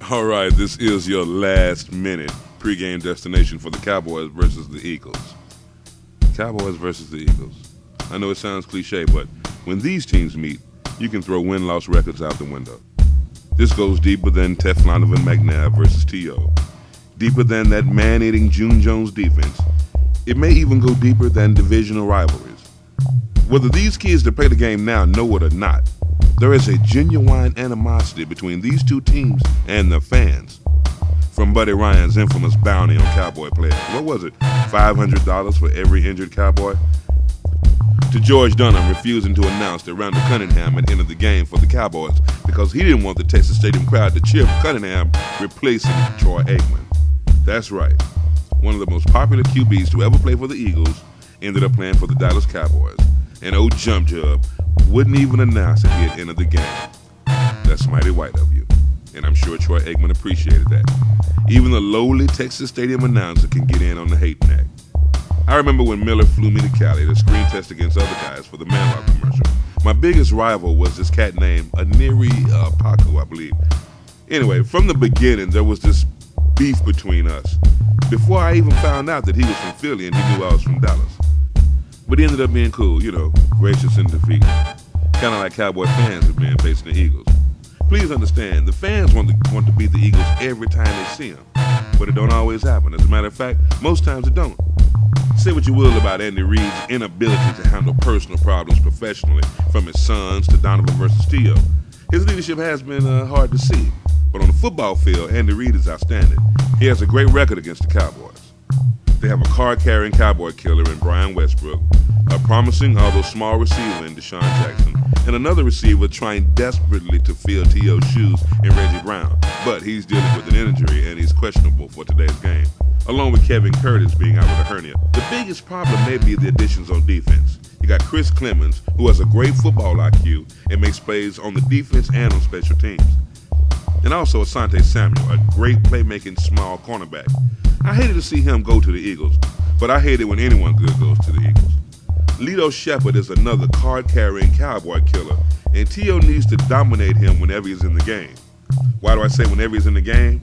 All right, this is your last-minute pregame destination for the Cowboys versus the Eagles. Cowboys versus the Eagles. I know it sounds cliche, but when these teams meet, you can throw win-loss records out the window. This goes deeper than Teflon and McNabb versus T.O., deeper than that man-eating June Jones defense. It may even go deeper than divisional rivalries. Whether these kids that play the game now know it or not, there is a genuine animosity between these two teams and their fans. From Buddy Ryan's infamous bounty on Cowboy players, what was it, $500 for every injured Cowboy? To George Dunham refusing to announce that Randall Cunningham had entered the game for the Cowboys because he didn't want the Texas Stadium crowd to cheer for Cunningham replacing Troy Aikman. That's right. One of the most popular QBs to ever play for the Eagles ended up playing for the Dallas Cowboys. And old Jump Job wouldn't even announce that he had entered the game. That's mighty white of you. And I'm sure Troy Aikman appreciated that. Even the lowly Texas Stadium announcer can get in on the hate neck. I remember when Miller flew me to Cali to screen test against other guys for the Manlock commercial. My biggest rival was this cat named Aniri Paco, I believe. Anyway, from the beginning, there was this beef between us. Before I even found out that he was from Philly and he knew I was from Dallas. But he ended up being cool, gracious in defeat. Kind of like Cowboy fans have been facing the Eagles. Please understand, the fans want to beat the Eagles every time they see them. But it don't always happen. As a matter of fact, most times it don't. Say what you will about Andy Reid's inability to handle personal problems professionally, from his sons to Donovan versus T.O. His leadership has been hard to see. But on the football field, Andy Reid is outstanding. He has a great record against the Cowboys. They have a card-carrying Cowboy killer in Brian Westbrook, a promising, although small receiver in Deshaun Jackson, and another receiver trying desperately to fill T.O.'s shoes in Reggie Brown. But he's dealing with an injury, and he's questionable for today's game, along with Kevin Curtis being out with a hernia. The biggest problem may be the additions on defense. You got Chris Clemens, who has a great football IQ and makes plays on the defense and on special teams. And also Asante Samuel, a great playmaking small cornerback. I hated to see him go to the Eagles, but I hate it when anyone good goes to the Eagles. Lito Shepard is another card-carrying Cowboy killer, and T.O. needs to dominate him whenever he's in the game. Why do I say whenever he's in the game?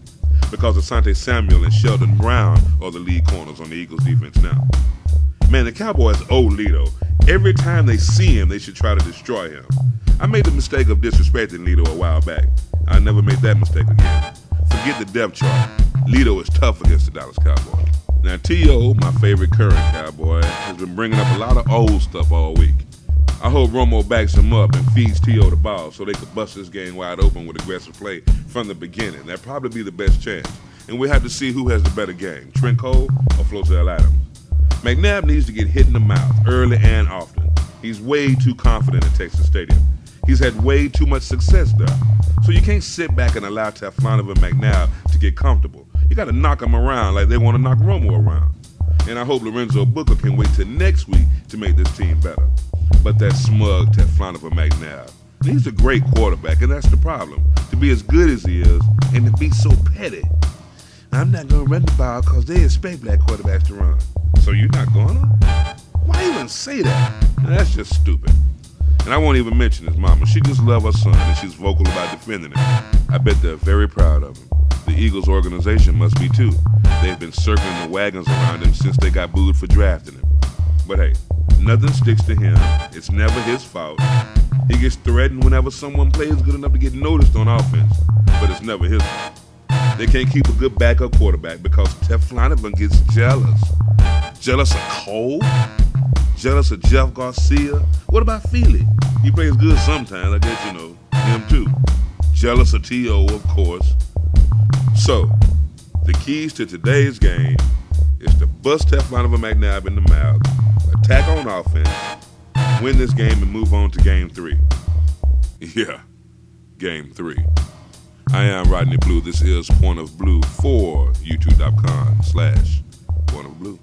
Because Asante Samuel and Sheldon Brown are the lead corners on the Eagles defense now. Man, the Cowboys owe Lito. Every time they see him, they should try to destroy him. I made the mistake of disrespecting Lito a while back. I never made that mistake again. Forget the depth chart. Lito is tough against the Dallas Cowboys. Now, T.O., my favorite current Cowboy, has been bringing up a lot of old stuff all week. I hope Romo backs him up and feeds T.O. the ball so they could bust this game wide open with aggressive play from the beginning. That'd probably be the best chance. And we have to see who has the better game, Trent Cole or Flozell Adams. McNabb needs to get hit in the mouth early and often. He's way too confident at Texas Stadium. He's had way too much success there. So you can't sit back and allow Teflon and McNabb to get comfortable. You got to knock him around like they want to knock Romo around. And I hope Lorenzo Booker can wait till next week to make this team better. But that smug Teflon of a McNabb, he's a great quarterback, and that's the problem. To be as good as he is and to be so petty. I'm not going to run the ball because they expect black quarterbacks to run. So you're not going to? Why even say that? Now, that's just stupid. And I won't even mention his mama. She just loves her son, and she's vocal about defending him. I bet they're very proud of him. The Eagles organization must be too. They've been circling the wagons around him since they got booed for drafting him. But hey, nothing sticks to him. It's never his fault. He gets threatened whenever someone plays good enough to get noticed on offense, but it's never his fault. They can't keep a good backup quarterback because Teflon gets jealous. Jealous of Cole? Jealous of Jeff Garcia? What about Feely? He plays good sometimes, I guess, him too. Jealous of T.O., of course. So, the keys to today's game is to bust Teflon of a McNabb in the mouth, attack on offense, win this game, and move on to Game 3. Yeah, Game 3. I am Rodney Blu. This is Point of Blue for YouTube.com/Point of Blue.